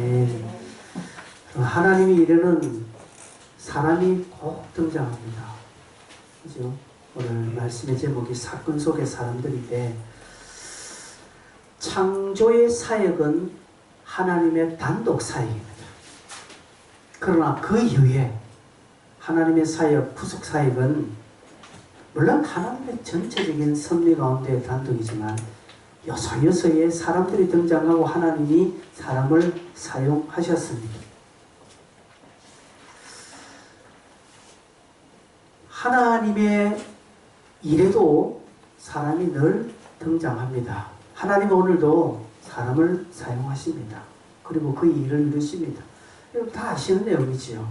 아멘. 하나님이 이르는 사람이 꼭 등장합니다. 그죠? 오늘 말씀의 제목이 사건 속의 사람들인데, 창조의 사역은 하나님의 단독 사역입니다. 그러나 그 이후에 하나님의 사역, 구속 사역은 물론 하나님의 전체적인 섭리 가운데 단독이지만 여서여서의 사람들이 등장하고 하나님이 사람을 사용하셨습니다. 하나님의 일에도 사람이 늘 등장합니다. 하나님은 오늘도 사람을 사용하십니다. 그리고 그 일을 이루십니다. 여러분 다 아시는 내용이지요.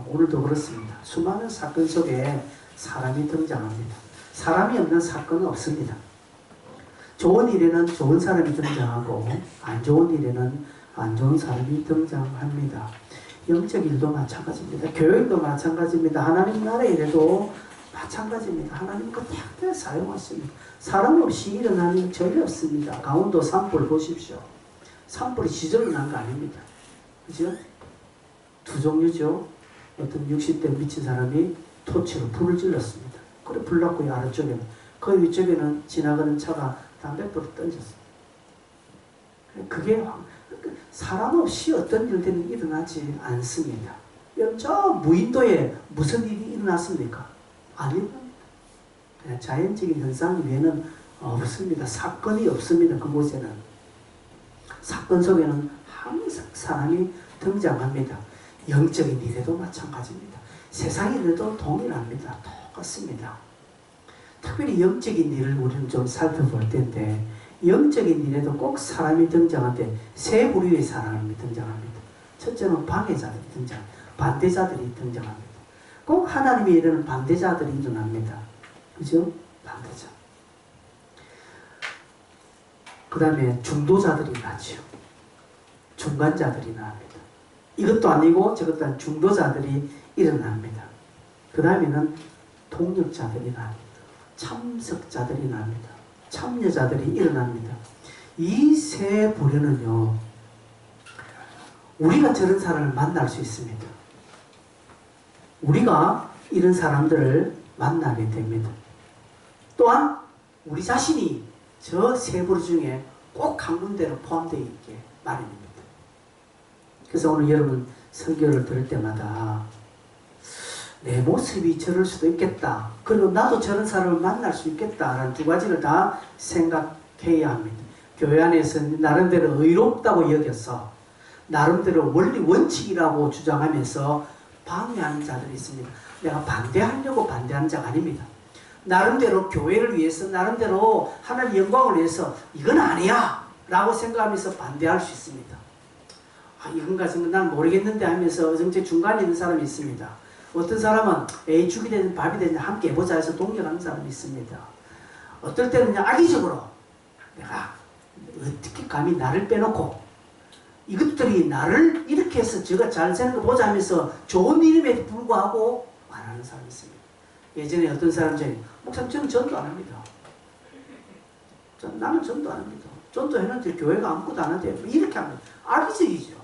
오늘도 그렇습니다. 수많은 사건 속에 사람이 등장합니다. 사람이 없는 사건은 없습니다. 좋은 일에는 좋은 사람이 등장하고 안 좋은 일에는 안 좋은 사람이 등장합니다. 영적 일도 마찬가지입니다. 교육도 마찬가지입니다. 하나님 나라 일에도 마찬가지입니다. 하나님 그때그때 사용하십니다. 사람 없이 일어나는 일 전혀 없습니다. 강원도 산불 보십시오. 산불이 지저로 난 거 아닙니다. 그죠? 두 종류죠. 어떤 60대 미친 사람이 토치로 불을 질렀습니다. 그래 불 났고요. 아래쪽에는. 그 위쪽에는 지나가는 차가 담뱃불을 던졌습니다. 그게 사람 없이 어떤 일들이 일어나지 않습니다. 여러분 저 무인도에 무슨 일이 일어났습니까? 안 일어납니다. 자연적인 현상 외에는 없습니다. 사건이 없습니다. 그곳에는. 사건 속에는 항상 사람이 등장합니다. 영적인 일에도 마찬가지입니다. 세상 일에도 동일합니다. 똑같습니다. 특별히 영적인 일을 우리는 좀 살펴볼 텐데, 영적인 일에도 꼭 사람이 등장하는데 세 부류의 사람이 등장합니다. 첫째는 방해자들이 등장합니다. 반대자들이 등장합니다. 꼭 하나님의 일에는 반대자들이 일어납니다. 그죠? 반대자. 그 다음에 중도자들이 나죠. 중간자들이 나옵니다. 이것도 아니고 저것도 아닌 중도자들이 일어납니다. 그 다음에는 동력자들이 나옵니다. 참석자들이 나옵니다. 참여자들이 일어납니다. 이 세 부류는요, 우리가 저런 사람을 만날 수 있습니다. 우리가 이런 사람들을 만나게 됩니다. 또한 우리 자신이 저 세 부류 중에 꼭 한 군데로 포함되어 있게 마련입니다. 그래서 오늘 여러분 설교를 들을 때마다 내 모습이 저럴 수도 있겠다. 그리고 나도 저런 사람을 만날 수 있겠다라는 두 가지를 다 생각해야 합니다. 교회 안에서 나름대로 의롭다고 여겨서 나름대로 원리 원칙이라고 주장하면서 방해하는 자들이 있습니다. 내가 반대하려고 반대하는 자가 아닙니다. 나름대로 교회를 위해서 나름대로 하나님 영광을 위해서 이건 아니야 라고 생각하면서 반대할 수 있습니다. 이건가 저건 난 모르겠는데 하면서 정체 중간에 있는 사람이 있습니다. 어떤 사람은 에이 죽이 되든 밥이 되든 함께 해보자 해서 동력하는 사람이 있습니다. 어떨 때는 그냥 악의적으로 내가 어떻게 감히 나를 빼놓고 이것들이 나를 이렇게 해서 제가 잘 사는 거 보자 하면서 좋은 이름에도 불구하고 안 하는 사람이 있습니다. 예전에 어떤 사람 중에 목사님 저는 전도 안 합니다. 나는 전도 안 합니다. 전도했는데 교회가 아무것도 안 한대. 이렇게 합니다. 악의적이죠.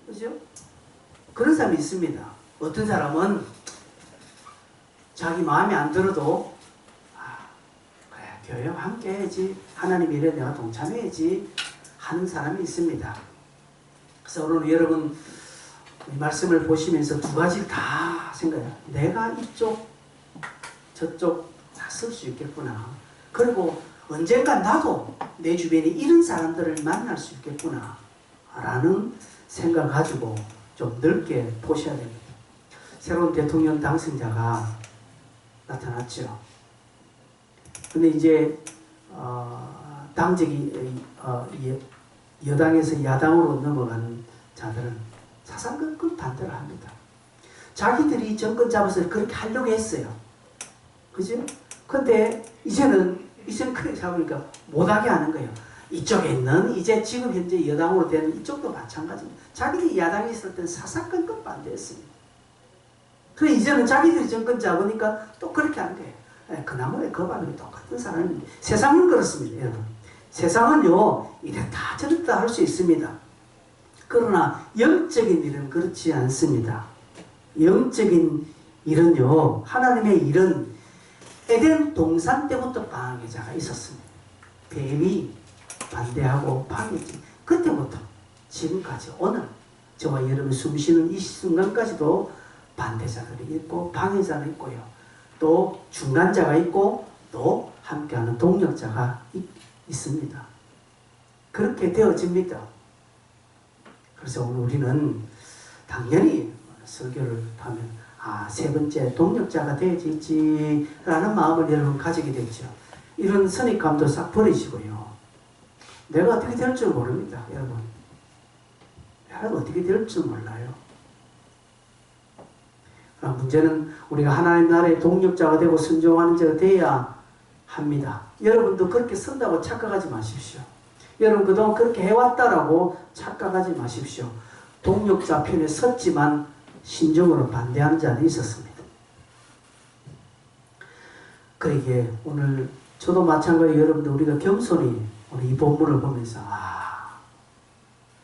그죠? 그런 사람이 있습니다. 어떤 사람은 자기 마음에 안 들어도 그래 교회와 함께 해야지, 하나님 일에 내가 동참해야지 하는 사람이 있습니다. 그래서 오늘 여러분 이 말씀을 보시면서 두 가지를 다 생각해요. 내가 이쪽 저쪽 다 쓸 수 있겠구나. 그리고 언젠가 나도 내 주변에 이런 사람들을 만날 수 있겠구나 라는 생각을 가지고 좀 넓게 보셔야 됩니다. 새로운 대통령 당선자가 나타났죠. 근데 이제 당적이 여당에서 야당으로 넘어가는 자들은 사상건건 반대를 합니다. 자기들이 정권 잡아서 그렇게 하려고 했어요. 그죠? 근데 이제는 크게 잡으니까 못하게 하는 거예요. 이쪽에 있는 이제 지금 현재 여당으로 되는 이쪽도 마찬가지입니다. 자기들이 야당에 있을 때는 사사건건 반대했습니다. 그래 이제는 자기들이 정권 잡으니까 또 그렇게 하는 거예요. 그 나무에 그 바람이 똑같은 사람입니다. 세상은 그렇습니다. 여러분. 세상은요 이랬다 저랬다 할 수 있습니다. 그러나 영적인 일은 그렇지 않습니다. 영적인 일은요, 하나님의 일은 에덴 동산 때부터 방해자가 있었습니다. 뱀이 반대하고 방해지. 그때부터 지금까지 오늘 저와 여러분 숨쉬는 이 순간까지도 반대자들이 있고 방해자가 있고요. 또 중간자가 있고 또 함께하는 동력자가 있습니다. 그렇게 되어집니다. 그래서 오늘 우리는 당연히 설교를 하면 세 번째 동력자가 되어질지라는 마음을 여러분 가지게 되죠. 이런 선입감도 싹 버리시고요. 내가 어떻게 될 줄 모릅니다. 여러분. 내가 어떻게 될 줄 몰라요. 그럼 문제는 우리가 하나님 나라의 동력자가 되고 순종하는 자가 되어야 합니다. 여러분도 그렇게 선다고 착각하지 마십시오. 여러분 그동안 그렇게 해왔다라고 착각하지 마십시오. 동력자 편에 섰지만 심정으로 반대하는 자는 있었습니다. 그러기에 오늘 저도 마찬가지로 여러분들 우리가 겸손히 오늘 이 본문을 보면서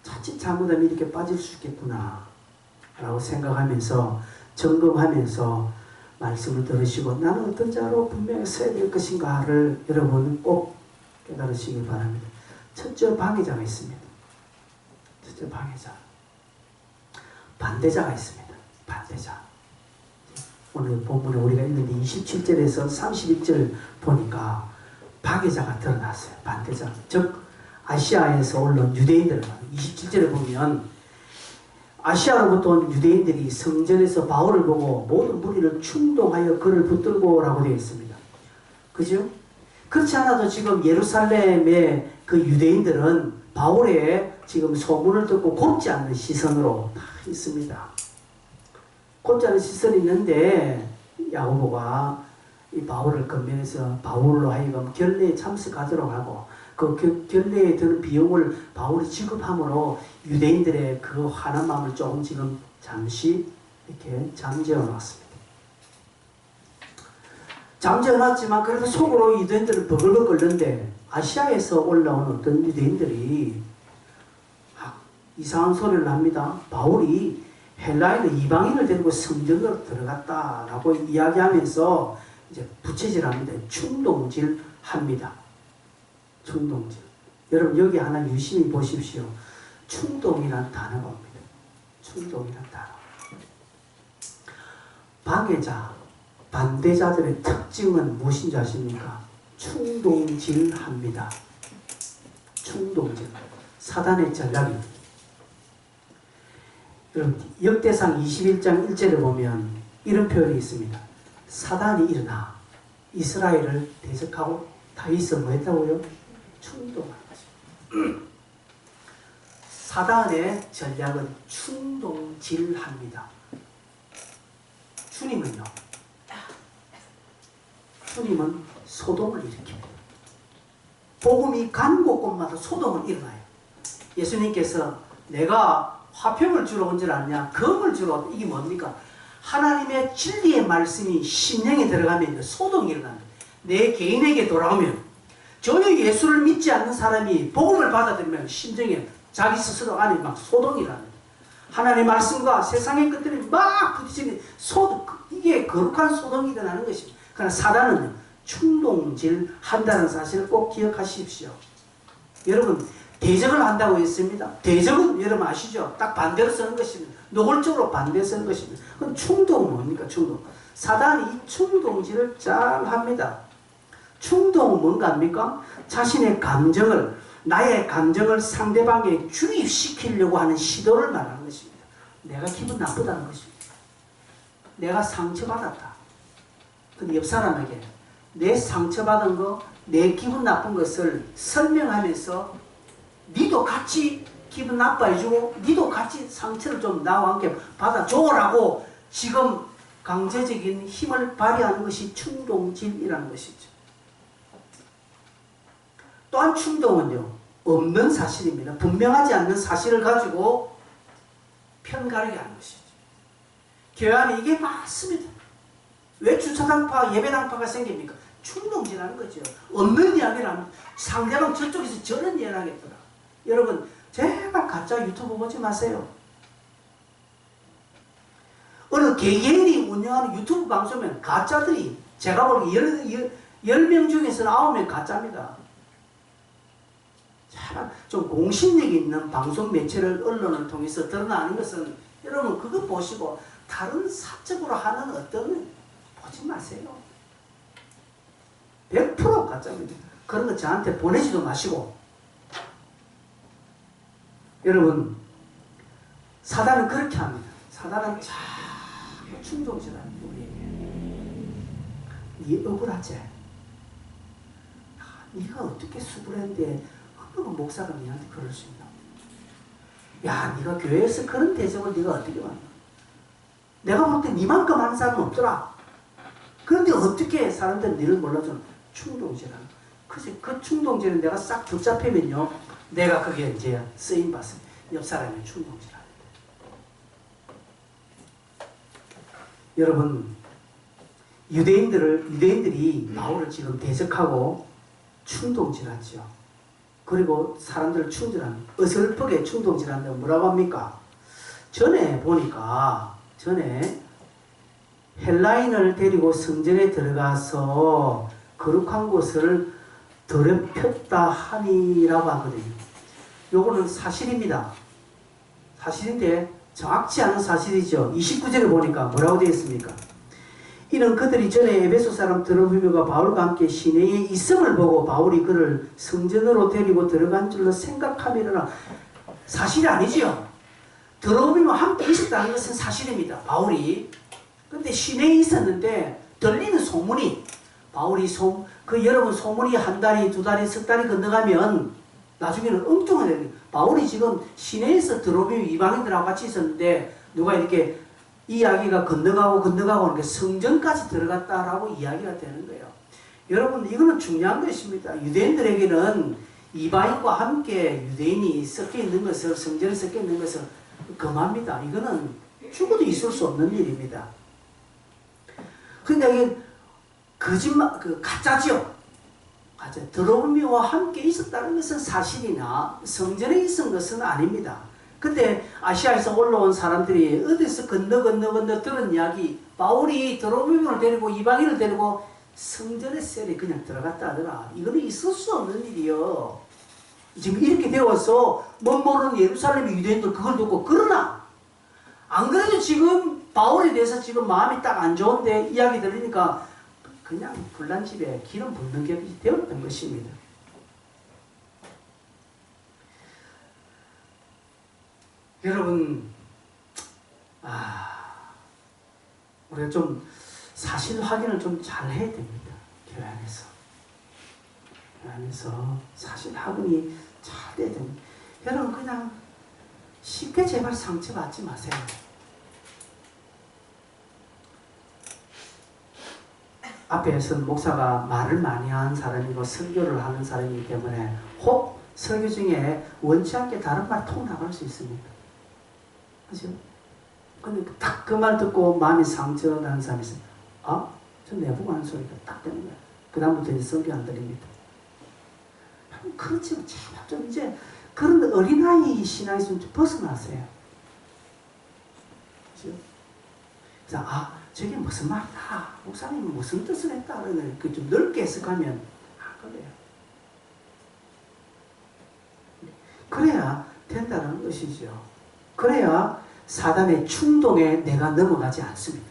자칫 잘못하면 이렇게 빠질 수 있겠구나 라고 생각하면서 점검하면서 말씀을 들으시고 나는 어떤 자로 분명히 서야 될 것인가를 여러분 꼭 깨달으시기 바랍니다. 첫째 방해자가 있습니다. 첫째 방해자. 반대자가 있습니다. 반대자. 오늘 본문에 우리가 있는데 27절에서 31절 보니까 방해자가 드러났어요. 반대자. 즉 아시아에서 올라온 유대인들 27절에 보면 아시아로부터 온 유대인들이 성전에서 바울을 보고 모든 무리를 충동하여 그를 붙들고 라고 되어 있습니다. 그죠? 그렇지 않아도 지금 예루살렘의 그 유대인들은 바울의 지금 소문을 듣고 곱지 않는 시선으로 다 있습니다. 곱지 않은 시선이 있는데 야고보가 이 바울을 건면해서 바울로 하여금 결례에 참석하도록 하고 그 결례에 드는 비용을 바울이 지급함으로 유대인들의 그 화난 마음을 조금 지금 잠시 이렇게 잠재워 놨습니다. 잠재워 놨지만 그래도 속으로 유대인들은 버글버글 끓는데 아시아에서 올라온 어떤 유대인들이 이상한 소리를 합니다. 바울이 헬라인의 이방인을 데리고 성전으로 들어갔다라고 이야기하면서 이제 부채질합니다. 충동질합니다. 충동질. 여러분 여기 하나 유심히 보십시오. 충동이란 단어가 옵니다. 충동이란 단어. 방해자, 반대자들의 특징은 무엇인지 아십니까? 충동질합니다. 충동질. 사단의 전략입니다. 여러분 역대상 21장 1절에 보면 이런 표현이 있습니다. 사단이 일어나 이스라엘을 대적하고 다윗을 뭐 했다고요? 충동한 것입니다. 사단의 전략은 충동질합니다. 주님은요? 주님은 소동을 일으킵니다. 복음이 간 곳곳마다 소동을 일어나요. 예수님께서 내가 화평을 주러 온 줄 아냐? 검을 주러 왔다. 이게 뭡니까? 하나님의 진리의 말씀이 심령에 들어가면 소동이 일어납니다. 내 개인에게 돌아오면 전혀 예수를 믿지 않는 사람이 복음을 받아들이면 심정에 자기 스스로 안에 막 소동이 일어납니다. 하나님의 말씀과 세상의 것들이 막 부딪히는 소동, 이게 거룩한 소동이 일어나는 것입니다. 그러나 사단은 충동질 한다는 사실을 꼭 기억하십시오. 여러분 대적을 한다고 했습니다. 대적은 여러분 아시죠? 딱 반대로 쓰는 것입니다. 노골적으로 반대로 쓰는 것입니다. 그럼 충동은 뭡니까? 충동. 사단이 이 충동질을 잘 합니다. 충동은 뭔가 합니까? 자신의 감정을, 나의 감정을 상대방에 주입시키려고 하는 시도를 말하는 것입니다. 내가 기분 나쁘다는 것입니다. 내가 상처받았다. 근데 옆 사람에게 내 상처받은 거, 내 기분 나쁜 것을 설명하면서 니도 같이 기분 나빠해주고 니도 같이 상처를 좀 나와 함께 받아줘라고 지금 강제적인 힘을 발휘하는 것이 충동질이라는 것이죠. 또한 충동은요, 없는 사실입니다. 분명하지 않는 사실을 가지고 편가르게 하는 것이죠. 교회 안에 이게 많습니다. 왜 주차장파, 예배당파가 생깁니까? 충동질하는 거죠. 없는 이야기를 하면 상대방 저쪽에서 저런 이야기를 하겠더라. 여러분 제발 가짜 유튜브 보지 마세요. 어느 개개인이 운영하는 유튜브 방송은 가짜들이 제가 보기에 10명 중에서는 9명 가짜입니다. 제발 좀 공신력 있는 방송 매체를 언론을 통해서 드러나는 것은 여러분 그거 보시고 다른 사적으로 하는 어떤 보지 마세요. 100% 가짜입니다. 그런 거 저한테 보내지도 마시고. 여러분 사단은 그렇게 합니다. 사단은 자꾸 충동질합니다. 우리에게. 네 억울하지? 네가 어떻게 수고했는데 어느 목사가 네한테 그럴 수 있나? 야, 네가 교회에서 그런 대접을 네가 어떻게 받나? 내가 볼 때 네만큼 하는 사람은 없더라. 그런데 어떻게 사람들은 네를 몰라주는 충동질하는 거야. 그 충동질은 내가 싹 붙잡히면요, 내가 그게 이제 쓰임받습니다. 옆 사람이 충동질하는데. 여러분, 유대인들이 바울을 지금 대적하고 충동질하죠. 그리고 사람들을 어설프게 충동질한다고 뭐라고 합니까? 전에 헬라인을 데리고 성전에 들어가서 거룩한 곳을 더럽혔다 하니라고 하거든요. 요거는 사실입니다. 사실인데 정확치 않은 사실이죠. 29절에 보니까 뭐라고 되어 있습니까? 이는 그들이 전에 에베소 사람 드로피모가 바울과 함께 시내에 있음을 보고 바울이 그를 성전으로 데리고 들어간 줄로 생각함이라. 사실이 아니죠. 드로피모와 함께 있었다는 것은 사실입니다. 바울이. 근데 시내에 있었는데 들리는 소문이, 바울이 여러분 소문이 한 달이, 두 달이, 석 달이 건너가면 나중에는 엉뚱한 일이, 바울이 지금 시내에서 드로피모 이방인들하고 같이 있었는데 누가 이렇게 이야기가 건너가고 하니까 성전까지 들어갔다라고 이야기가 되는 거예요. 여러분 이거는 중요한 것입니다. 유대인들에게는 이방인과 함께 유대인이 섞여 있는 것을, 성전에 섞여 있는 것을 금합니다. 이거는 죽어도 있을 수 없는 일입니다. 그러니까 이게 거짓말, 가짜죠. 가짜. 드로미와 함께 있었다는 것은 사실이나 성전에 있은 것은 아닙니다. 근데 아시아에서 올라온 사람들이 어디서 건너 들은 이야기, 바울이 드로미를 데리고 이방인을 데리고 성전의 셀에 그냥 들어갔다 하더라. 이거는 있을 수 없는 일이요. 지금 이렇게 되어서 모르는 예루살렘의 유대인들 그걸 듣고, 그러나 안 그래도 지금 바울에 대해서 지금 마음이 딱 안 좋은데 이야기 들으니까 그냥 불난집에 기름 붓는 격이 되었던 것입니다. 여러분, 우리가 좀 사실 확인을 좀 잘 해야 됩니다. 교회 안에서. 교회 안에서 사실 확인이 잘 돼야 됩니다. 여러분, 그냥 쉽게 제발 상처받지 마세요. 앞에서는 목사가 말을 많이 하는 사람이고 설교를 하는 사람이기 때문에 혹 설교 중에 원치 않게 다른 말 통 나갈 수 있습니다. 그죠? 근데 딱 그 말 듣고 마음이 상처나는 사람이 있어요. 저 내보고 하는 소리가 딱 되는 거예요. 그 다음부터 이제 설교 안 드립니다. 그렇지만 제발 좀 이제 그런 어린아이 신앙에서 좀 벗어나세요. 그죠? 그래서 저게 무슨 말이다. 목사님이 무슨 뜻을 했다. 그 좀 넓게 해석하면 안 그래요. 그래야 된다는 것이죠. 그래야 사단의 충동에 내가 넘어가지 않습니다.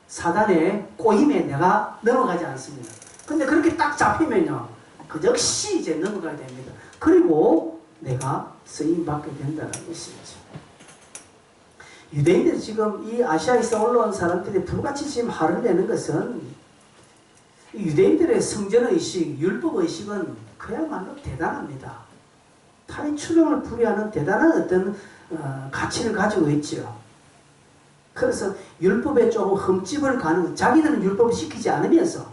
사단의 꼬임에 내가 넘어가지 않습니다. 근데 그렇게 딱 잡히면요, 그 역시 이제 넘어가야 됩니다. 그리고 내가 쓰임받게 된다는 것이죠. 유대인들이 지금 이 아시아에서 올라온 사람들이 불같이 지금 화를 내는 것은 유대인들의 성전의식, 율법의식은 그야말로 대단합니다. 타의 추종을 불이하는 대단한 어떤 가치를 가지고 있죠. 그래서 율법에 조금 흠집을 가는, 자기들은 율법을 지키지 않으면서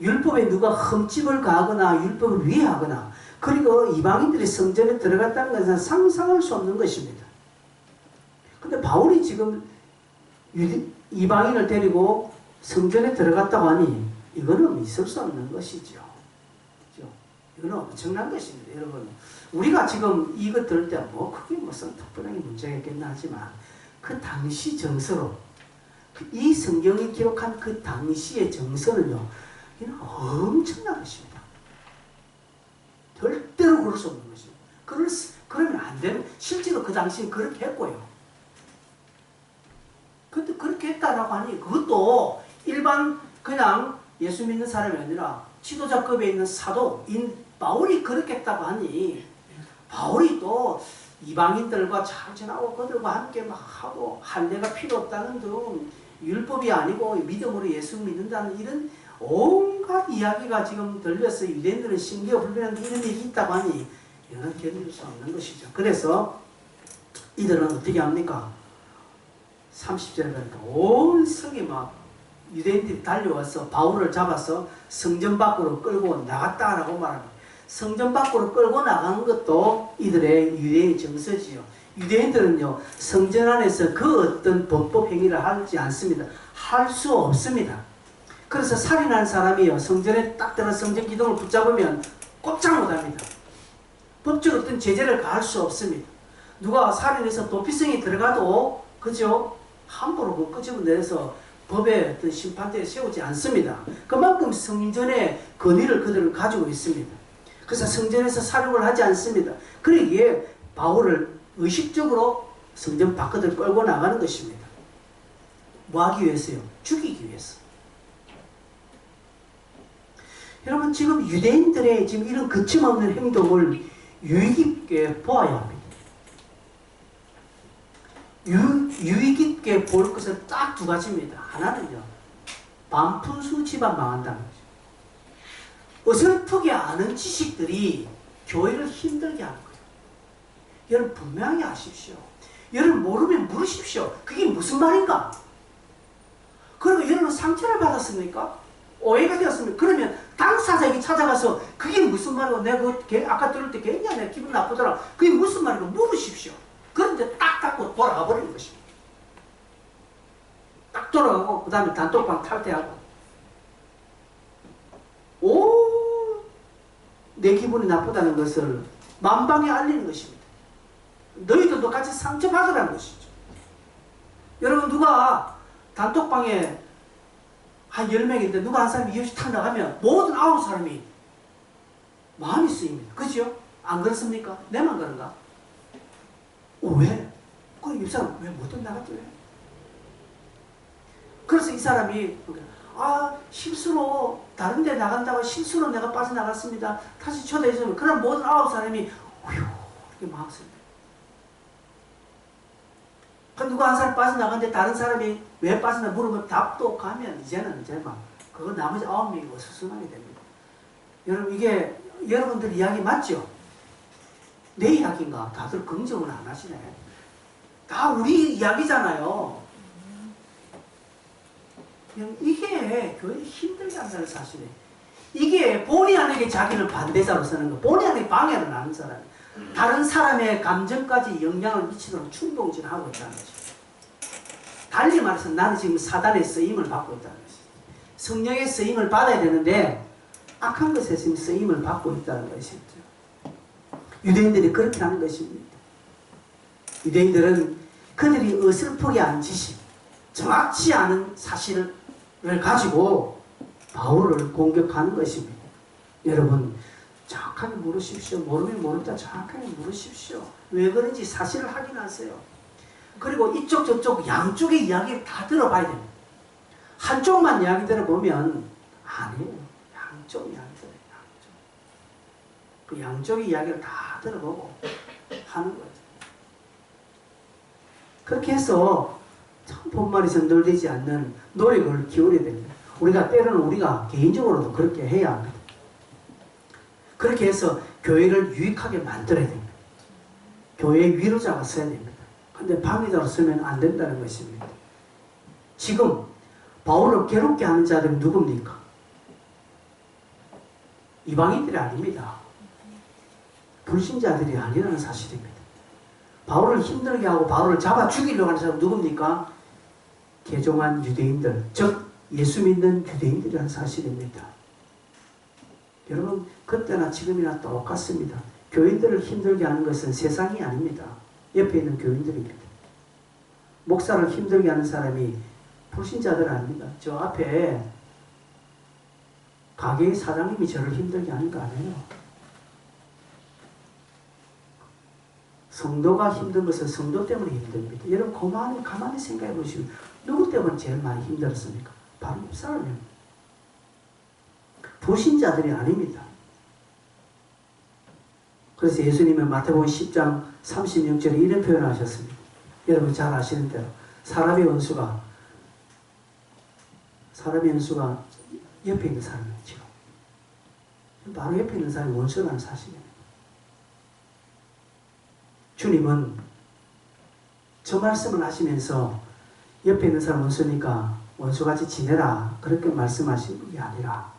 율법에 누가 흠집을 가하거나 율법을 위해하거나, 그리고 이방인들이 성전에 들어갔다는 것은 상상할 수 없는 것입니다. 근데 바울이 지금 이방인을 데리고 성전에 들어갔다고 하니 이거는 있을 수 없는 것이죠. 그렇죠? 이거는 엄청난 것입니다. 여러분, 우리가 지금 이거 들을 때 뭐 그게 무슨 특별하게 문제가 있겠나 하지만 그 당시 정서로 이 성경이 기록한 그 당시의 정서는요, 이는 엄청난 것입니다. 절대로 그럴 수 없는 것입니다. 그러면 안 되는, 실제로 그 당시에 그렇게 했고요. 근데 그렇게 했다라고 하니 그것도 일반 그냥 예수 믿는 사람이 아니라 지도자급에 있는 사도인 바울이 그렇게 했다고 하니 바울이 또 이방인들과 잘 지나고 그들과 함께 막 하고 할례가 필요 없다는 등 율법이 아니고 믿음으로 예수 믿는다는 이런 온갖 이야기가 지금 들려서 유대인들은 신기가 불변한 이런 일이 있다고 하니 이거는 견딜 수 없는 것이죠. 그래서 이들은 어떻게 합니까? 30절에 보니까 온 성이 막 유대인들이 달려와서 바울을 잡아서 성전 밖으로 끌고 나갔다라고 말합니다. 성전 밖으로 끌고 나가는 것도 이들의 유대의 정서지요. 유대인들은요, 성전 안에서 그 어떤 범법 행위를 하지 않습니다. 할 수 없습니다. 그래서 살인한 사람이요, 성전에 딱 들어 성전 기둥을 붙잡으면 꼼짝 못합니다. 법적으로 어떤 제재를 가할 수 없습니다. 누가 살인해서 도피성이 들어가도 그죠? 함부로 그 끄집어내서 법의 어떤 심판대에 세우지 않습니다. 그만큼 성전의 권위를 그들은 가지고 있습니다. 그래서 성전에서 사륙을 하지 않습니다. 그러기에 바울을 의식적으로 성전 밖으로 끌고 나가는 것입니다. 뭐 하기 위해서요? 죽이기 위해서. 여러분, 지금 유대인들의 지금 이런 거침없는 행동을 유의 깊게 보아야 합니다. 유의 깊게 볼 것은 딱 두 가지입니다. 하나는요, 반푼수 집안 망한다는 거죠. 어설프게 아는 지식들이 교회를 힘들게 하는 거예요. 여러분, 분명히 아십시오. 여러분, 모르면 물으십시오. 그게 무슨 말인가? 그리고 여러분, 상처를 받았습니까? 오해가 되었습니까? 그러면 당사자에게 찾아가서 그게 무슨 말이고, 내가 아까 들을 때 굉장히 내 기분 나쁘더라. 그게 무슨 말이고 물으십시오. 그런데 딱 닫고 돌아가 버리는 것입니다. 딱 돌아가고 그 다음에 단톡방 탈퇴하고 내 기분이 나쁘다는 것을 만방에 알리는 것입니다. 너희들도 같이 상처받으라는 것이죠. 여러분, 누가 단톡방에 한 10명인데 누가 한 사람이 이웃이 탁 나가면 모든 9사람이 마음이 쓰입니다. 그죠? 안 그렇습니까? 내만 그런가? 왜? 그럼 이 사람 왜 못 나갔지? 왜? 그래서 이 사람이 실수로 다른 데 나간다고 실수로 내가 빠져나갔습니다. 다시 초대해주면 그럼 모든 9사람이 휴 이렇게 마음 씁니다. 그럼 누가 한 사람 빠져나갔는데 다른 사람이 왜 빠져나 물으면 답도 가면 이제는 막 그거 나머지 9명이 어수선하게 됩니다. 여러분, 이게 여러분들 이야기 맞죠? 내 이야기인가? 다들 긍정을 안 하시네. 다 우리 이야기잖아요. 이게 교회를 힘들게 한다는 사실이에요. 이게 본의 아니게 자기를 반대자로 서는 거, 본의 아니게 방해를 하는 사람, 다른 사람의 감정까지 영향을 미치도록 충동질하고 있다는 거죠. 달리 말해서 나는 지금 사단의 쓰임을 받고 있다는 것이죠. 성령의 쓰임을 받아야 되는데 악한 것에 지금 쓰임을 받고 있다는 것이죠. 유대인들이 그렇게 하는 것입니다. 유대인들은 그들이 어설프게 안 지식, 정확치 않은 사실을 가지고 바울을 공격하는 것입니다. 여러분, 정확하게 물으십시오. 모르면 모른다 정확하게 물으십시오. 왜 그런지 사실을 확인하세요. 그리고 이쪽 저쪽 양쪽의 이야기를 다 들어봐야 됩니다. 한쪽만 이야기 들어보면 아니에요. 양쪽 이야기 들어요. 그 양쪽의 이야기를 다 들어보고 하는 거죠. 그렇게 해서 참 본말이 전달되지 않는 노력을 기울여야 됩니다. 때로는 우리가 개인적으로도 그렇게 해야 합니다. 그렇게 해서 교회를 유익하게 만들어야 됩니다. 교회의 위로자가 서야 됩니다. 근데 방해자로 서면 안 된다는 것입니다. 지금 바울을 괴롭게 하는 자들은 누굽니까? 이방인들이 아닙니다. 불신자들이 아니라는 사실입니다. 바울을 힘들게 하고 바울을 잡아 죽이려고 하는 사람은 누굽니까? 개종한 유대인들, 즉 예수 믿는 유대인들이라는 사실입니다. 여러분 그때나 지금이나 똑같습니다. 교인들을 힘들게 하는 것은 세상이 아닙니다. 옆에 있는 교인들입니다. 목사를 힘들게 하는 사람이 불신자들 아닙니다. 저 앞에 가게의 사장님이 저를 힘들게 하는 거 아니에요. 성도가 힘든 것은 성도 때문에 힘듭니다. 여러분 가만히 생각해 보시면 누구 때문에 제일 많이 힘들었습니까? 바로 옆사람이에요. 불신자들이 아닙니다. 그래서 예수님은 마태복음 10장 36절에 이런 표현을 하셨습니다. 여러분 잘 아시는 대로 사람의 원수가 옆에 있는 사람이죠. 바로 옆에 있는 사람이 원수라는 사실입니다. 주님은 저 말씀을 하시면서 옆에 있는 사람 원수니까 원수같이 지내라 그렇게 말씀하신 게 아니라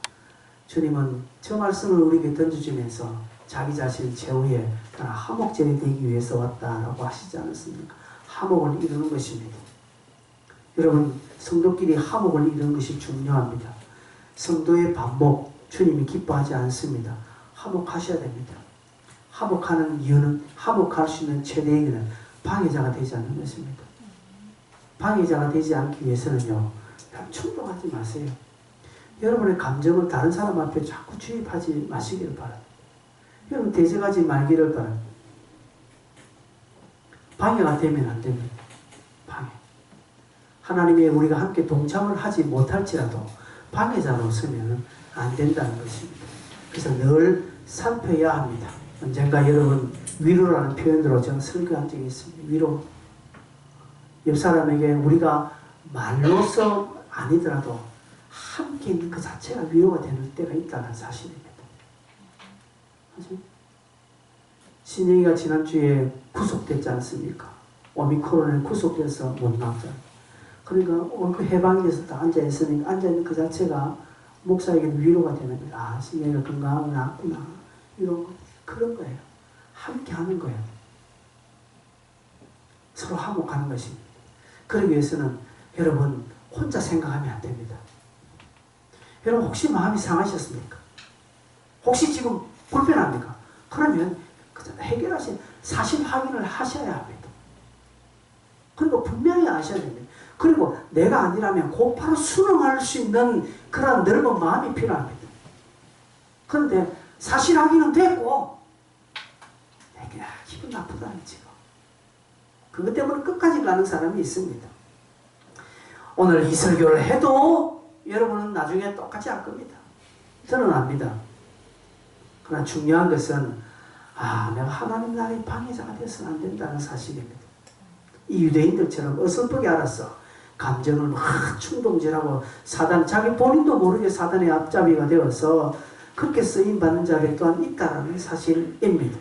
주님은 저 말씀을 우리에게 던져주면서 자기 자신 최후에 화목제이 되기 위해서 왔다라고 하시지 않았습니까? 화목을 이루는 것입니다. 여러분 성도끼리 화목을 이루는 것이 중요합니다. 성도의 반목 주님이 기뻐하지 않습니다. 화목하셔야 됩니다. 화목하는 이유는 화목할 수 있는 최대의 길은 방해자가 되지 않는 것입니다. 방해자가 되지 않기 위해서는요. 충동하지 마세요. 여러분의 감정을 다른 사람 앞에 자꾸 주입하지 마시기를 바랍니다. 여러분 대적하지 말기를 바랍니다. 방해가 되면 안 됩니다. 방해. 하나님의 우리가 함께 동참을 하지 못할지라도 방해자로 서면 안 된다는 것입니다. 그래서 늘 살펴야 합니다. 언젠가 여러분 위로라는 표현으로 제가 설교한 적이 있습니다. 위로. 옆 사람에게 우리가 말로서 아니더라도 함께 있는 그 자체가 위로가 되는 때가 있다는 사실입니다. 그렇죠? 신영이가 지난주에 구속됐지 않습니까? 오미크론에 구속돼서 못 나왔잖아요. 그러니까 그 해방이 돼서 다 앉아있으니까 앉아있는 그 자체가 목사에게는 위로가 되는 거예요. 아, 신영이가 건강하고 나았구나. 이런 거. 그런 거예요. 함께 하는 거예요. 서로 화목하는 것입니다. 그러기 위해서는 여러분 혼자 생각하면 안 됩니다. 여러분 혹시 마음이 상하셨습니까? 혹시 지금 불편합니까? 그러면 해결하신 사실 확인을 하셔야 합니다. 그리고 분명히 아셔야 됩니다. 그리고 내가 아니라면 곧바로 수능할 수 있는 그런 넓은 마음이 필요합니다. 그런데 사실 확인은 됐고 내가 기분 나쁘다는 지금 그것 때문에 끝까지 가는 사람이 있습니다. 오늘 이 설교를 해도 여러분은 나중에 똑같이 할 겁니다. 저는 압니다. 그러나 중요한 것은 내가 하나님 나라의 방해자가 되어서는 안 된다는 사실입니다. 이 유대인들처럼 어설프게 알았어. 감정을 막 충동질하고 자기 본인도 모르게 사단의 앞잡이가 되어서 그렇게 쓰임받는 자들이 또한 있다는 사실입니다.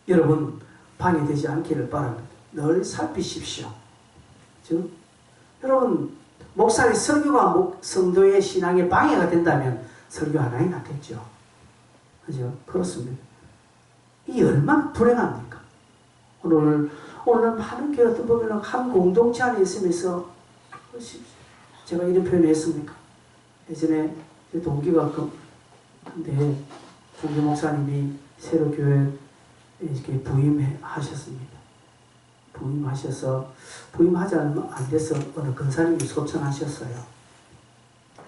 여러분 방해되지 않기를 바랍니다. 늘 살피십시오. 즉 여러분 목사의 설교가 성도의 신앙에 방해가 된다면 설교 하나에 낫겠죠. 그죠? 그렇습니다. 이 얼마나 불행합니까? 오늘 많은 교회 어떤 보면 한 공동체 안에 있으면서 제가 이런 표현을 했습니까? 예전에 동기가 근데 동기 목사님이 새로 교회 이렇게 부임하셨습니다. 부임하지 안 돼서 어느 근사님이 소천하셨어요.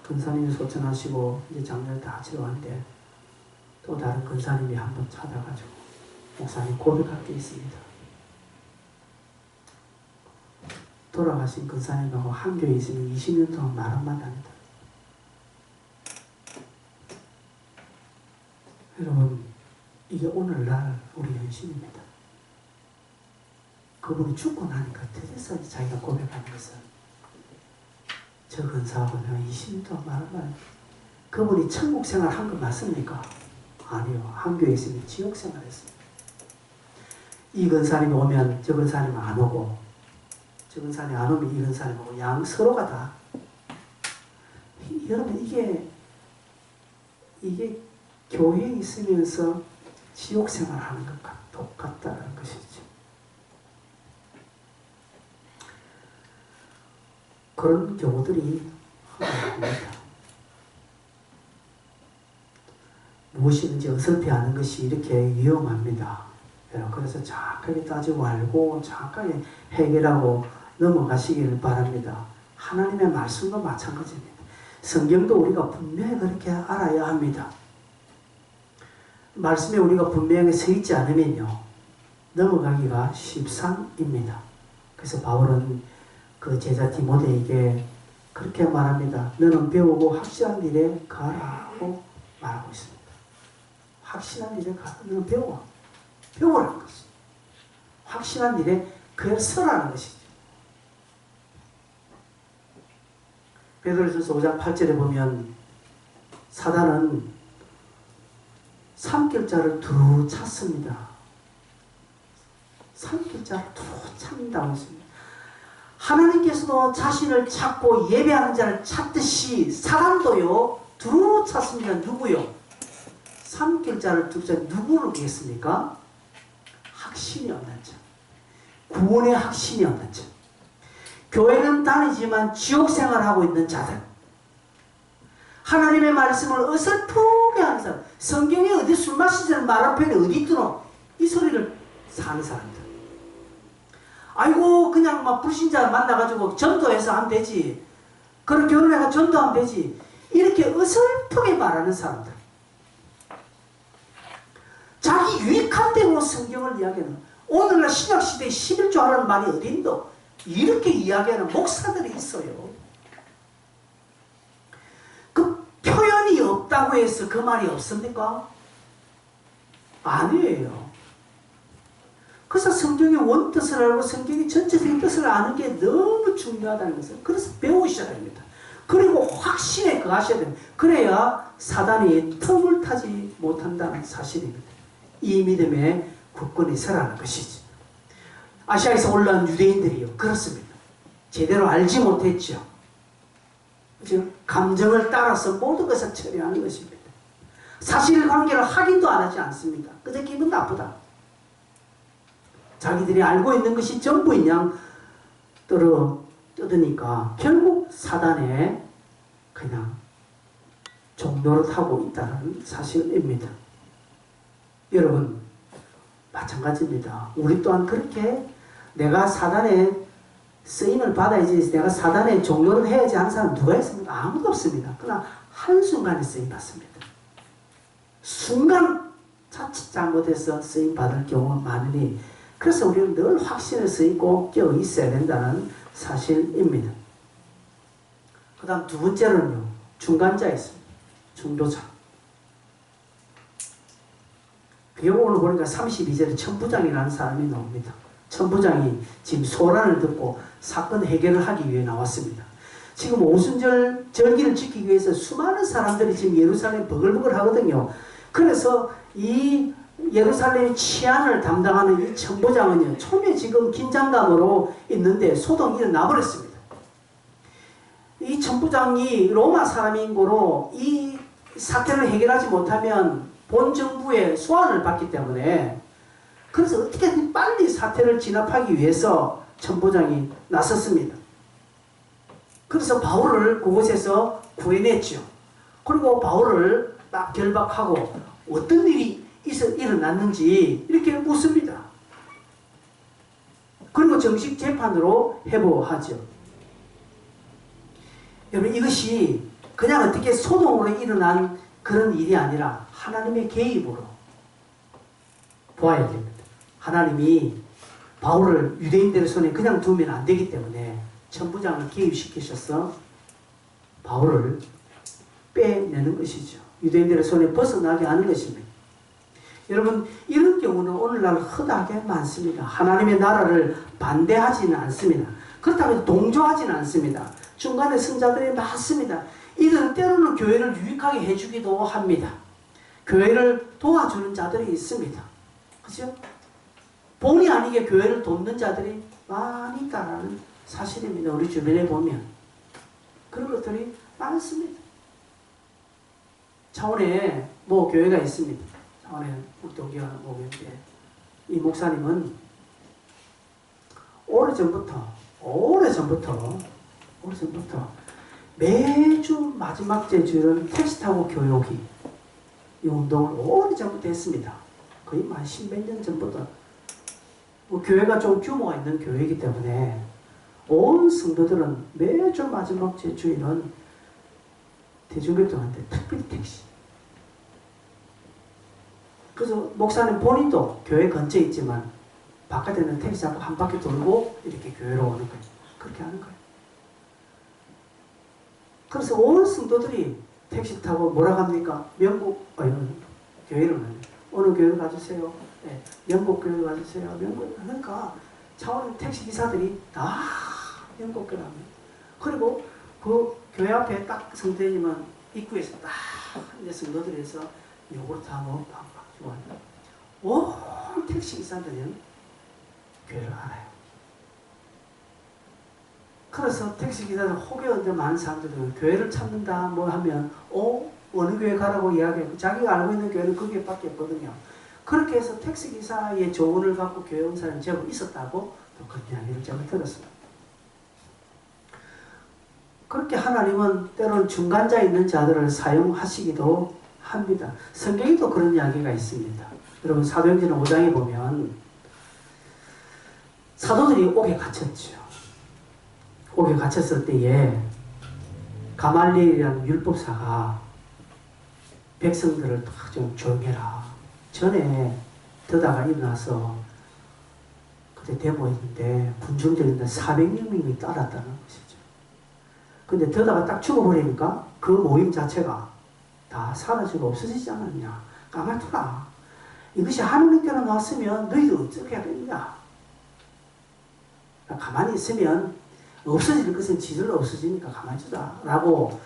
근사님이 소천하시고 이제 작년에 다 치러왔는데 또 다른 근사님이 한번 찾아가지고 목사님 고백할 게 있습니다. 돌아가신 근사님하고 한 교회에 있으면 20년 동안 말 한마디 합니다. 여러분 이게 오늘날 우리 현실입니다. 그분이 죽고 나니까 드디어 자기가 고백하는 것은 저 근사하고 내가 20년 동안 말 한마디 그분이 천국 생활 한 거 맞습니까? 아니요. 한 교회에 있으면 지옥 생활했습니다. 이 근사님이 오면 저 근사님 안 오고 저 근사님 안 오면 이 근사님 오고 서로가 다 여러분 이게 교회에 있으면서 지옥 생활하는 것과 똑같다는 것이죠. 그런 경우들이 합니다. 무엇이든지 어설피 하는 것이 이렇게 위험합니다. 그래서 정확하게 따지고 알고 정확하게 해결하고 넘어가시기를 바랍니다. 하나님의 말씀도 마찬가지입니다. 성경도 우리가 분명히 그렇게 알아야 합니다. 말씀에 우리가 분명히 서 있지 않으면요, 넘어가기가 십상입니다. 그래서 바울은 그 제자 디모데에게 그렇게 말합니다. 너는 배우고 확실한 일에 가라고 말하고 있습니다. 확실한 일에 가라. 너는 배우라는 것이. 확실한 일에 그에 서라는 것이죠. 베드로전서 5장 8절에 보면 사단은 삼킬자를 두루 찾습니다. 삼킬자를 두루 찾는다고 했습니다. 하나님께서도 자신을 찾고 예배하는 자를 찾듯이 사람도요 두루 찾습니다. 누구요? 삼킬자를 두루 찾는 누구를 위했습니까? 확신이 없는 자. 구원의 확신이 없는 자. 교회는 다니지만 지옥 생활하고 있는 자들. 하나님의 말씀을 어설프게 하는 사람. 성경에 어디 술 마시자는 말 앞에는 어디 있더노? 이 소리를 사는 사람들. 아이고 그냥 막 불신자 만나가지고 전도해서 하면 되지. 그런 결혼해서 전도하면 되지. 이렇게 어설프게 말하는 사람들. 자기 유익한 대로 성경을 이야기하는, 오늘날 신약시대에 11조 하라는 말이 어딘도 이렇게 이야기하는 목사들이 있어요. 그 표현이 없다고 해서 그 말이 없습니까? 아니에요. 그래서 성경의 원뜻을 알고 성경의 전체적인 뜻을 아는 게 너무 중요하다는 것을, 그래서 배우셔야 됩니다. 그리고 확신에 거하셔야 됩니다. 그래야 사단이 틈을 타지 못한다는 사실입니다. 이 믿음의 굳건히 서라는 것이지. 아시아에서 올라온 유대인들이요, 그렇습니다. 제대로 알지 못했죠. 그렇죠? 감정을 따라서 모든 것을 처리하는 것입니다. 사실관계를 확인도 안 하지 않습니다. 그저 기분 나쁘다. 자기들이 알고 있는 것이 전부인 양 뜯으니까 결국 사단에 그냥 종노릇하고 있다는 사실입니다. 여러분 마찬가지입니다. 우리 또한 그렇게 내가 사단의 쓰임을 받아야지, 내가 사단의 종노릇 해야지 하는 사람 누가 있습니까? 아무도 없습니다. 그러나 한순간에 쓰임 받습니다. 순간 자칫 잘못해서 쓰임 받을 경우가 많으니, 그래서 우리는 늘 확신에 쓰이고 껴 있어야 된다는 사실입니다. 그 다음 두 번째로는요, 중간자 있습니다. 중도자. 오늘 보니까 32절에 천부장이라는 사람이 나옵니다. 천부장이 지금 소란을 듣고 사건 해결을 하기 위해 나왔습니다. 지금 오순절 절기를 지키기 위해서 수많은 사람들이 지금 예루살렘에 버글버글 하거든요. 그래서 이 예루살렘 치안을 담당하는 이 천부장은요, 처음에 지금 긴장감으로 있는데 소동이 일어나 버렸습니다. 이 천부장이 로마 사람인 거로 이 사태를 해결하지 못하면 본 정부의 소환을 받기 때문에, 그래서 어떻게든 빨리 사태를 진압하기 위해서 천부장이 나섰습니다. 그래서 바울을 그곳에서 구해냈죠. 그리고 바울을 딱 결박하고 어떤 일이 일어났는지 이렇게 묻습니다. 그리고 정식 재판으로 회부하죠. 여러분, 이것이 그냥 어떻게 소동으로 일어난 그런 일이 아니라 하나님의 개입으로 보아야 됩니다. 하나님이 바울을 유대인들의 손에 그냥 두면 안 되기 때문에 천부장을 개입시키셔서 바울을 빼내는 것이죠. 유대인들의 손에 벗어나게 하는 것입니다. 여러분, 이런 경우는 오늘날 허다하게 많습니다. 하나님의 나라를 반대하지는 않습니다. 그렇다고 해서 동조하지는 않습니다. 중간에 선자들이 많습니다. 이들은 때로는 교회를 유익하게 해주기도 합니다. 교회를 도와주는 자들이 있습니다. 그죠? 본의 아니게 교회를 돕는 자들이 많이 있다는 사실입니다. 우리 주변에 보면 그런 것들이 많습니다. 차원에 뭐 교회가 있습니다. 차원에 우동교회 목회인데, 이 목사님은 오래전부터 매주 마지막 주일은 택시 타고 교회 오기. 이 운동을 오래전부터 했습니다. 거의 한 십몇 년 전부터. 교회가 좀 규모가 있는 교회이기 때문에 온 성도들은 매주 마지막 주일은 대중교통한테 특별히 택시. 그래서 목사님 본인도 교회 근처에 있지만 바깥에는 택시 잡고 한 바퀴 돌고 이렇게 교회로 오는 거예요. 그렇게 하는 거예요. 그래서 온 성도들이 택시 타고 뭐라 합니까? 교회로는 어느 교회로 가주세요. 네, 영국 교회로 가주세요. 영국. 그러니까 차오는 택시 기사들이 다 영국 교회로 합니다. 그리고 그 교회 앞에 딱 성도님은 입구에서 딱 이제 성도들에서 요구르트 하고 팍팍 주고 온 택시 기사들은 교회를 알아요. 그래서 택시 기사들 혹여 많은 사람들은 교회를 찾는다 뭐 하면 어느 교회 가라고 이야기하고 자기가 알고 있는 교회는 그 교회밖에 없거든요. 그렇게 해서 택시 기사의 조언을 받고 교회 온 사람이 제법 있었다고 또 그런 이야기를 제가 들었습니다. 그렇게 하나님은 때로는 중간자 있는 자들을 사용하시기도 합니다. 성경에도 그런 이야기가 있습니다. 여러분 사도행전 5장에 보면 사도들이 옥에 갇혔죠. 옥에 갇혔을 때에 가말리엘이라는 율법사가 백성들을 좀 조용해라. 전에 더다가 일어나서 그때 데모했는데 군중들인데 400명이 따랐다는 것이죠. 근데 더다가 딱 죽어버리니까 그 모임 자체가 다 사라지고 없어지지 않았냐. 까마투라. 이것이 하나님께로 나왔으면 너희들 어떻게 하겠냐. 가만히 있으면 없어질 것은 지들로 없어지니까 가만히 있자 라고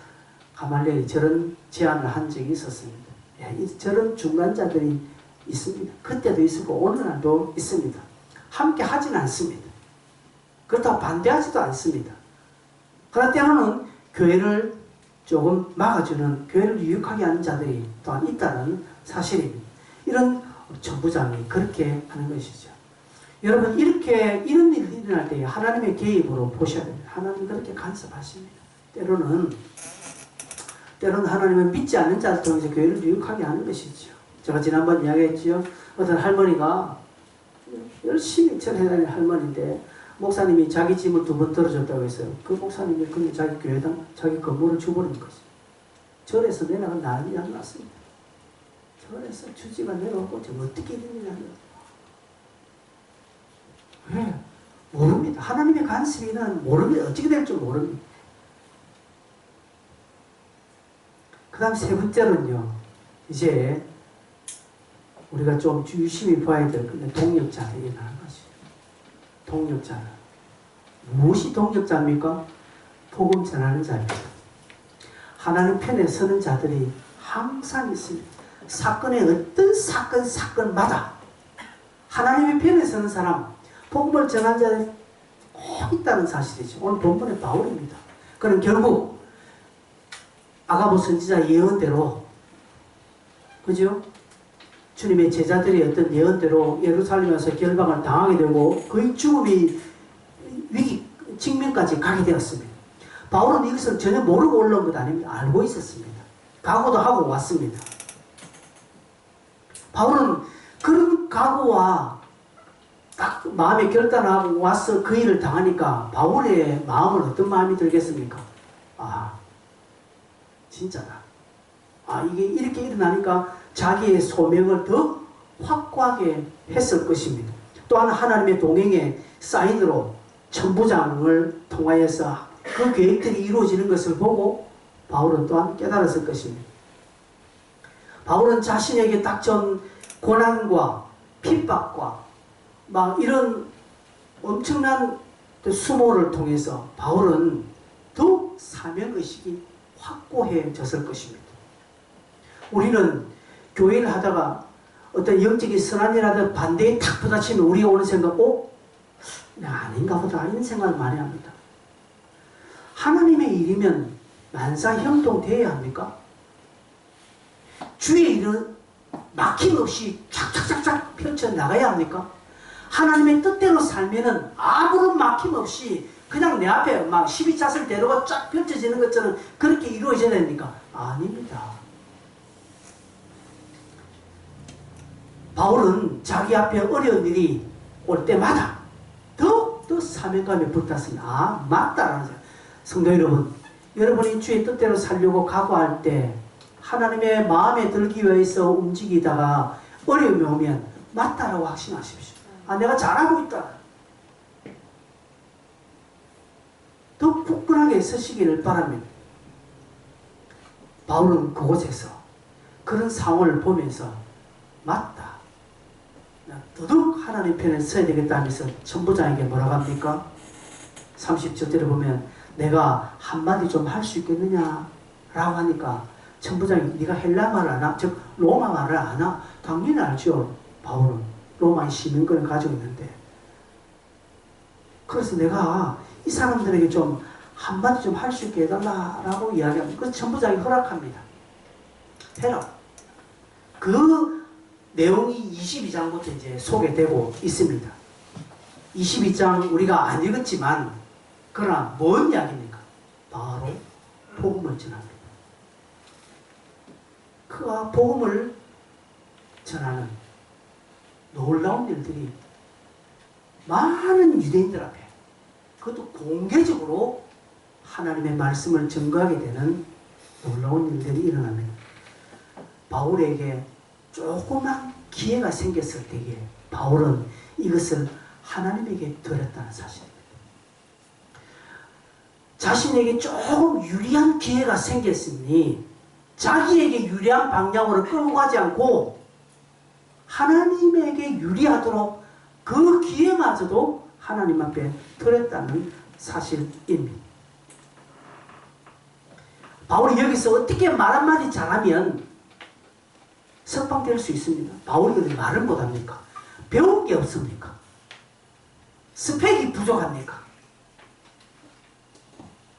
가말리엘이 저런 제안을 한 적이 있었습니다. 저런 중간자들이 있습니다. 그때도 있었고 오늘날도 있습니다. 함께 하진 않습니다. 그렇다고 반대하지도 않습니다. 그러나 때로는 교회를 조금 막아주는, 교회를 유익하게 하는 자들이 또한 있다는 사실입니다. 이런 전부장이 그렇게 하는 것이죠. 여러분 이런 일이 일어날 때 하나님의 개입으로 보셔야 됩니다. 하나님 그렇게 간섭하십니다. 때로는 하나님은 믿지 않는 자를 통해서 교회를 유익하게 하는 것이죠. 제가 지난번 이야기했죠. 어떤 할머니가 열심히 절해다니는 할머니인데 목사님이 자기 짐을 2번 들어줬다고 했어요. 그 목사님이 그냥 자기 교회당 자기 건물을 주버린 거죠. 절에서 내려가 난리 안 났습니다. 절에서 주지가 내려오고 저 어떻게 되느냐. 왜? 모릅니다. 하나님의 간섭이는 모릅니다. 어떻게 될 줄 모릅니다. 그 다음 세 번째는요. 이제 우리가 좀 유심히 봐야 될 건데 동력자들이 나는 것이에요. 동력자는. 무엇이 동력자입니까? 복음 전하는 자입니다. 하나님 편에 서는 자들이 항상 있습니다. 사건의 어떤 사건마다 하나님의 편에 서는 사람, 복음을 전하는 자들이 꼭 있다는 사실이죠. 오늘 본문의 바울입니다. 그는 결국 아가보 선지자 예언대로, 그죠? 주님의 제자들이 어떤 예언대로 예루살렘에서 결박을 당하게 되고 거의 죽음이 위기 직면까지 가게 되었습니다. 바울은 이것을 전혀 모르고 올라온 것 아닙니다. 알고 있었습니다. 각오도 하고 왔습니다. 바울은 그런 각오와 딱 마음에 결단하고 와서 그 일을 당하니까 바울의 마음은 어떤 마음이 들겠습니까? 진짜다. 이게 이렇게 일어나니까 자기의 소명을 더 확고하게 했을 것입니다. 또한 하나님의 동행의 사인으로 천부장을 통하여서 그 계획들이 이루어지는 것을 보고 바울은 또한 깨달았을 것입니다. 바울은 자신에게 닥쳐온 고난과 핍박과 이런 엄청난 수모를 통해서 바울은 더욱 사명의식이 확고해졌을 것입니다. 우리는 교회를 하다가 어떤 영적인 선한이라든 반대에 탁 부딪히면 우리가 오는 생각, 내가 아닌가 보다 이런 생각을 많이 합니다. 하나님의 일이면 만사형통되어야 합니까? 주의 일은 막힘없이 쫙쫙쫙쫙 펼쳐나가야 합니까? 하나님의 뜻대로 살면은 아무런 막힘없이 그냥 내 앞에 막 12차선대로가 쫙 펼쳐지는 것처럼 그렇게 이루어져야 됩니까? 아닙니다. 바울은 자기 앞에 어려운 일이 올 때마다 더욱더 사명감에 불탔습니다. 아, 맞다라는 생각. 성도 여러분, 여러분이 주의 뜻대로 살려고 각오할 때 하나님의 마음에 들기 위해서 움직이다가 어려움이 오면 맞다라고 확신하십시오. 아, 내가 잘하고 있다. 더 굳건하게 서시기를 바랍니다. 바울은 그곳에서 그런 상황을 보면서 맞다. 더더욱 하나님 편에 서야 되겠다 하면서 천부장에게 뭐라고 합니까? 30절대로 보면 내가 한마디 좀 할 수 있겠느냐 라고 하니까 천부장이 네가 헬라말을 아나? 즉 로마말을 아나? 당연히 알죠. 바울은 로마의 시민권을 가지고 있는데 그래서 내가 이 사람들에게 좀 한마디 좀 할 수 있게 해달라라고 이야기합니다. 그래서 천부장이 허락합니다. 해라. 그 내용이 22장부터 이제 소개되고 있습니다. 22장 우리가 안 읽었지만 그러나 뭔 이야기입니까? 바로 복음을 전합니다. 그가 복음을 전하는 놀라운 일들이 많은 유대인들 앞에 그것도 공개적으로 하나님의 말씀을 증거하게 되는 놀라운 일들이 일어납니다. 바울에게 조그만 기회가 생겼을 때에 바울은 이것을 하나님에게 드렸다는 사실입니다. 자신에게 조금 유리한 기회가 생겼으니 자기에게 유리한 방향으로 끌고 가지 않고 하나님에게 유리하도록 그 기회마저도 하나님 앞에 드렸다는 사실입니다. 바울이 여기서 어떻게 말 한마디 잘하면 석방될 수 있습니다. 바울이 근데 말을 못합니까? 배운 게 없습니까? 스펙이 부족합니까?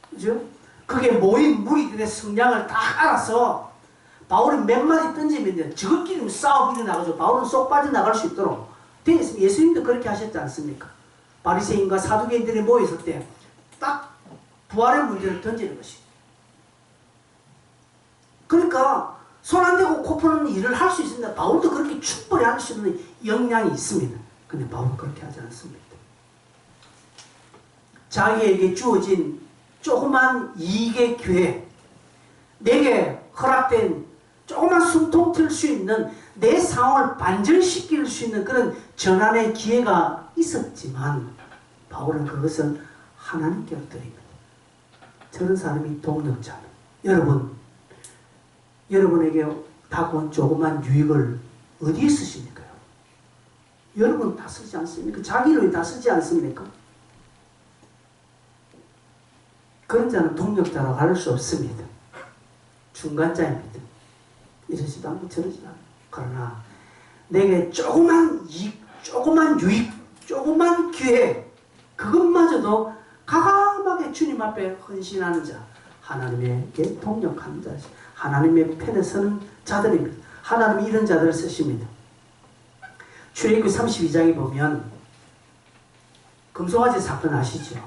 그죠? 그게 모인 무리들의 성량을 다 알아서 바울은 몇 마디 던지면 저것끼리 싸우고 나가죠. 바울은 쏙 빠져나갈 수 있도록 되어 있습니다. 예수님도 그렇게 하셨지 않습니까? 바리새인과 사두개인들이 모였을 때 딱 부활의 문제를 던지는 것이. 그러니까 손 안 대고 코 푸는 일을 할 수 있습니다. 바울도 그렇게 충분히 할 수 있는 역량이 있습니다. 근데 바울은 그렇게 하지 않습니다. 자기에게 주어진 조그만 이익의 기회, 내게 허락된 조그만 숨통 틀 수 있는 내 상황을 반전시킬 수 있는 그런 전환의 기회가 있었지만 바울은 그것을 하나님께 드립니다. 저런 사람이 동력자입니다. 여러분에게 다가온 조그만 유익을 어디에 쓰십니까? 여러분 다 쓰지 않습니까? 자기를 다 쓰지 않습니까? 그런 자는 동력자라고 할 수 없습니다. 중간자입니다. 이러지도 않고 저러지도 않고. 그러나 내게 조그만 이익, 조그만 유익, 조그만 기회 그것마저도 가감하게 주님 앞에 헌신하는 자, 하나님에게 동력하는 자, 하나님의 편에 서는 자들입니다. 하나님이 이런 자들을 쓰십니다. 출애굽기 32장에 보면 금송아지 사건 아시죠?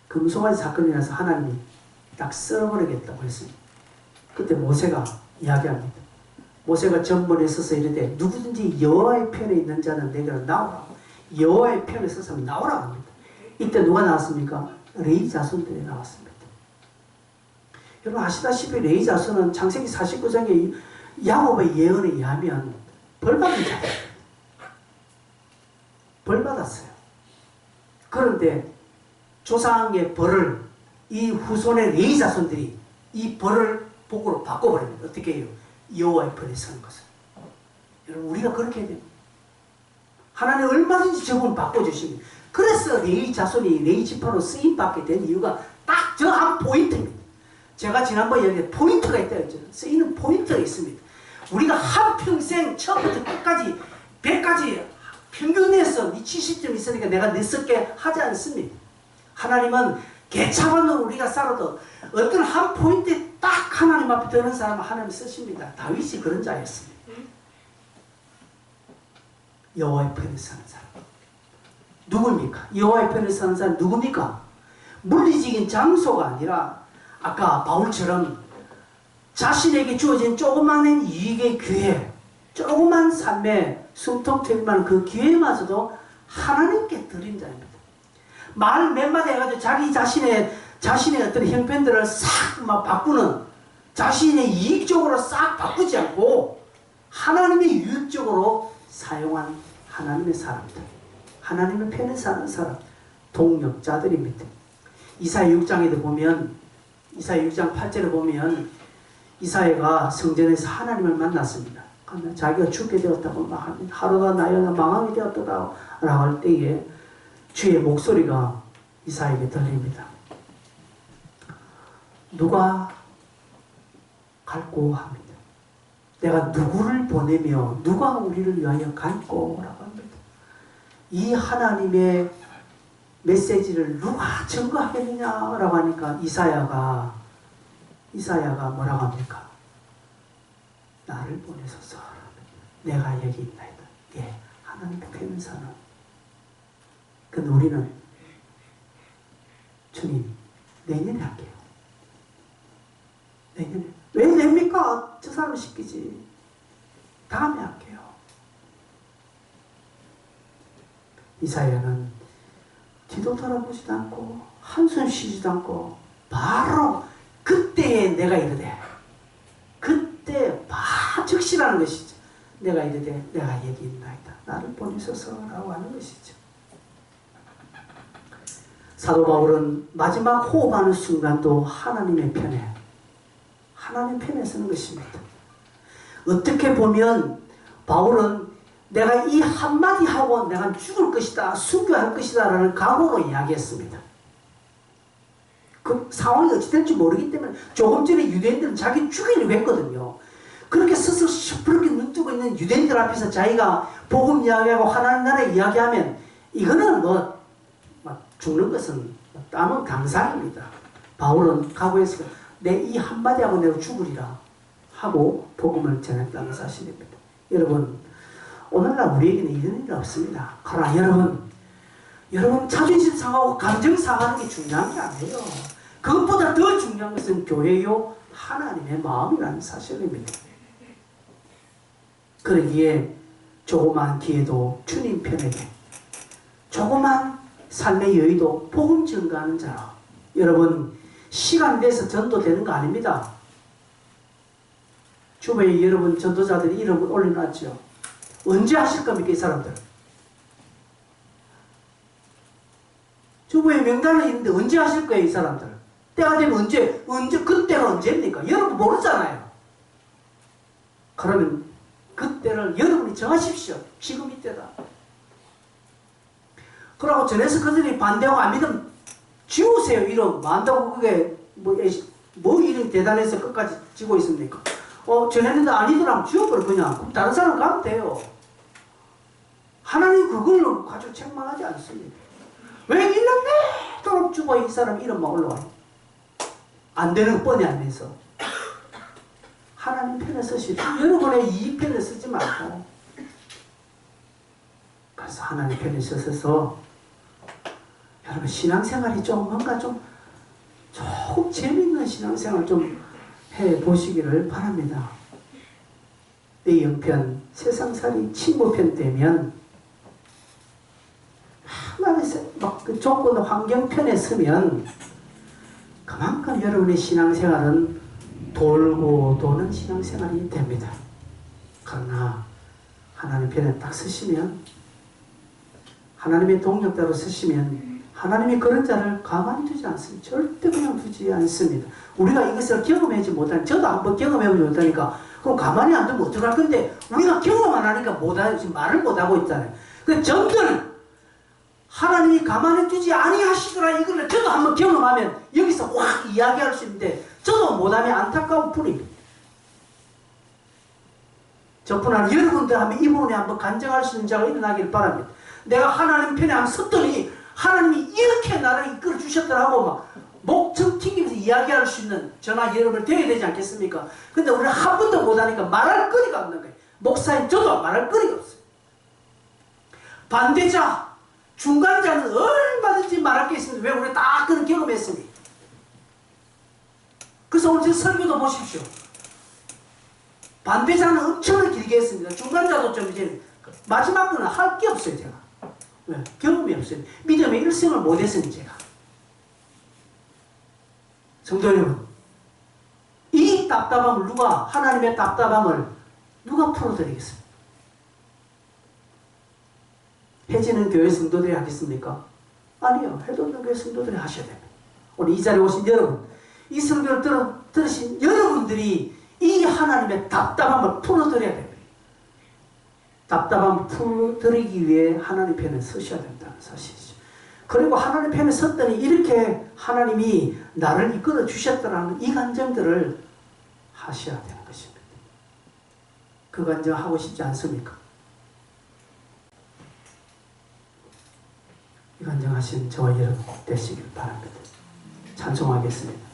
금송아지 사건이 나서 하나님이 딱 썰어버리겠다고 했습니다. 그때 모세가 이야기합니다. 모세가 전번에 서서 이르되 누구든지 여호와의 편에 있는 자는 내게로 나오라. 여호와의 편에 서서 나오라고 합니다. 이때 누가 나왔습니까? 레위 자손들이 나왔습니다. 여러분 아시다시피 레위 자손은 창세기 49장의 야곱의 예언에 의하면 벌받은 자입니다. 벌받았어요. 그런데 조상의 벌을 이 후손의 레위 자손들이 이 벌을 복으로 바꿔버립니다. 어떻게 해요? 여호와의 편에 서는 것을. 여러분 우리가 그렇게 해야 됩니다. 하나님 얼마든지 저분 바꿔주십니다. 그래서 레위 자손이 레위 지파로 쓰임받게 된 이유가 딱 저 한 포인트입니다. 제가 지난번에 얘기했는데 포인트가 있다 했죠. 쓰이는 포인트가 있습니다. 우리가 한평생 처음부터 끝까지 100까지 평균 내서 네 70점 있으니까 내가 늦었게 하지 않습니다. 하나님은 개차반으로 우리가 살아도 어떤 한 포인트에 딱 하나님 앞에 드는 사람을 하나님 쓰십니다. 다윗이 그런 자였습니다. 여호와의 편에 서는 사람. 누굽니까? 여호와의 편에 서는 사람 누굽니까? 물리적인 장소가 아니라 아까 바울처럼 자신에게 주어진 조그마한 이익의 기회, 조그만 삶의 숨통 트일 만한 그 기회마저도 하나님께 드린 자입니다. 말 몇 마디 해가지고 자기 자신의 어떤 형편들을 싹 막 바꾸는, 자신의 이익적으로 싹 바꾸지 않고 하나님의 유익적으로 사용한 하나님의 사람들, 하나님의 편에 사는 사람, 동력자들입니다. 이사야 6장에도 보면, 이사야 6장 8절에 보면 이사야가 성전에서 하나님을 만났습니다. 자기가 죽게 되었다고 막 합니다. 하루가 나여나 망하게 되었다 라고 할 때에 주의 목소리가 이사야에게 들립니다. 누가 갈꼬 합니다. 내가 누구를 보내며 누가 우리를 위하여 갈꼬 라고 합니다. 이 하나님의 메시지를 누가 증거하겠느냐라고 하니까 이사야가 뭐라고 합니까? 나를 보내소서. 내가 여기 있나이다. 예, 하나님 편에 사는. 근데 우리는 주님 내년에 할게요. 내년에. 왜 냅니까? 저 사람을 시키지. 다음에 할게요. 이사야는 뒤도 돌아보지도 않고 한숨 쉬지도 않고 바로 그때에 내가 이르되, 그때 바로 즉시라는 것이죠. 내가 이르되 내가 여기 있나이다. 나를 보내소서라고 하는 것이죠. 사도 바울은 마지막 호흡하는 순간도 하나님 편에 서는 것입니다. 어떻게 보면 바울은 내가 이 한마디 하고 내가 죽을 것이다, 순교할 것이다 라는 각오로 이야기했습니다. 그 상황이 어찌 될지 모르기 때문에 조금 전에 유대인들은 자기 죽이려고 했거든요. 그렇게 스스로 시퍼렇게 눈뜨고 있는 유대인들 앞에서 자기가 복음 이야기하고 하나님 나라 이야기하면 이거는 막 죽는 것은 남은 강상입니다. 바울은 각오했어요. 내 이 한마디하고 내가 죽으리라 하고 복음을 전했다는 사실입니다. 여러분, 오늘날 우리에게는 이런 일 없습니다. 그러나 여러분 자존심 상하고 감정 상하는 게 중요한 게 아니에요. 그것보다 더 중요한 것은 교회요 하나님의 마음이라는 사실입니다. 그러기에 조그만 기회도 주님 편에게, 조그만 삶의 여유도 복음 증거하는 자로, 여러분 시간 내서 전도되는 거 아닙니다. 주변에 여러분 전도자들이 이름을 올려놨죠. 언제 하실 겁니까 이 사람들? 주부의 명단은 있는데 언제 하실 거예요 이 사람들? 때가 되면 언제 그때가 언제입니까? 여러분 모르잖아요. 그러면 그때를 여러분이 정하십시오. 지금 이때다. 그러고 전에서 그들이 반대하고 안 믿으면 지우세요. 이름 안다고 그게 뭐 이름이 대단해서 끝까지 지고 있습니까? 전했는데 아니더라면 지워버려 그냥. 그럼 다른 사람 가면 돼요. 하나님 그걸로 가지고 책망하지 않습니다. 왜 1년 내도록 주고 이 사람 이름만 올라와요? 안 되는 거 뻔히 알면서. 하나님 편에 서십시오. 여러분의 이익 편에 쓰지 말고. 그래서 하나님 편에 서서 여러분 신앙생활이 좀 뭔가 좀 조금 재밌는 신앙생활 좀 해보시기를 바랍니다. 내 영편, 세상살이 친구편 되면 막그 조건 환경편에 서면 그만큼 여러분의 신앙생활은 돌고 도는 신앙생활이 됩니다. 그러나 하나님 편에 딱 서시면, 하나님의 동력자로 서시면 하나님이 그런 자를 가만히 두지 않습니다. 절대 그냥 두지 않습니다. 우리가 이것을 경험하지 못하니, 저도 한번 경험해보지 못하니까 그럼 가만히 안 두면 어떡할 건데, 우리가 경험 안 하니까 지금 말을 못하고 있잖아요. 그 전도는 하나님이 가만히 두지 아니하시더라 이걸 저도 한번 경험하면 여기서 확 이야기할 수 있는데 저도 못하면 안타까운 뿐입니다. 저뿐 아니라 여러분들 하면 이 부분에 한번 간증할 수 있는 자가 일어나길 바랍니다. 내가 하나님 편에 한번 섰더니 하나님이 이렇게 나를 이끌어 주셨더라고 막 목청 튀기면서 이야기할 수 있는 저나 여러분을 되어야 되지 않겠습니까? 근데 우리는 한 번도 못하니까 말할 거리가 없는 거예요. 목사님 저도 말할 거리가 없어요. 반대자, 중간자는 얼마든지 말할 게 있습니다. 왜? 우리 다 그런 경험했으니. 그래서 오늘 제 설교도 보십시오. 반대자는 엄청나게 길게 했습니다. 중간자도 좀 이제 마지막 거는 할 게 없어요, 제가. 왜? 경험이 없어요. 믿음의 일생을 못했으니 제가. 성도 여러분, 이 답답함을 하나님의 답답함을 누가 풀어드리겠습니까? 해지는 교회 성도들이 하겠습니까? 아니요. 해도 없는 교회 성도들이 하셔야 됩니다. 오늘 이 자리에 오신 여러분, 이 설교를 들으신 여러분들이 이 하나님의 답답함을 풀어드려야 됩니다. 답답함을 풀어드리기 위해 하나님 편에 서셔야 된다는 사실이죠. 그리고 하나님 편에 섰더니 이렇게 하나님이 나를 이끌어 주셨다는 이 간증들을 하셔야 되는 것입니다. 그 간증 하고 싶지 않습니까? 이 간증 하신 저와 여러분 되시길 바랍니다. 찬송하겠습니다.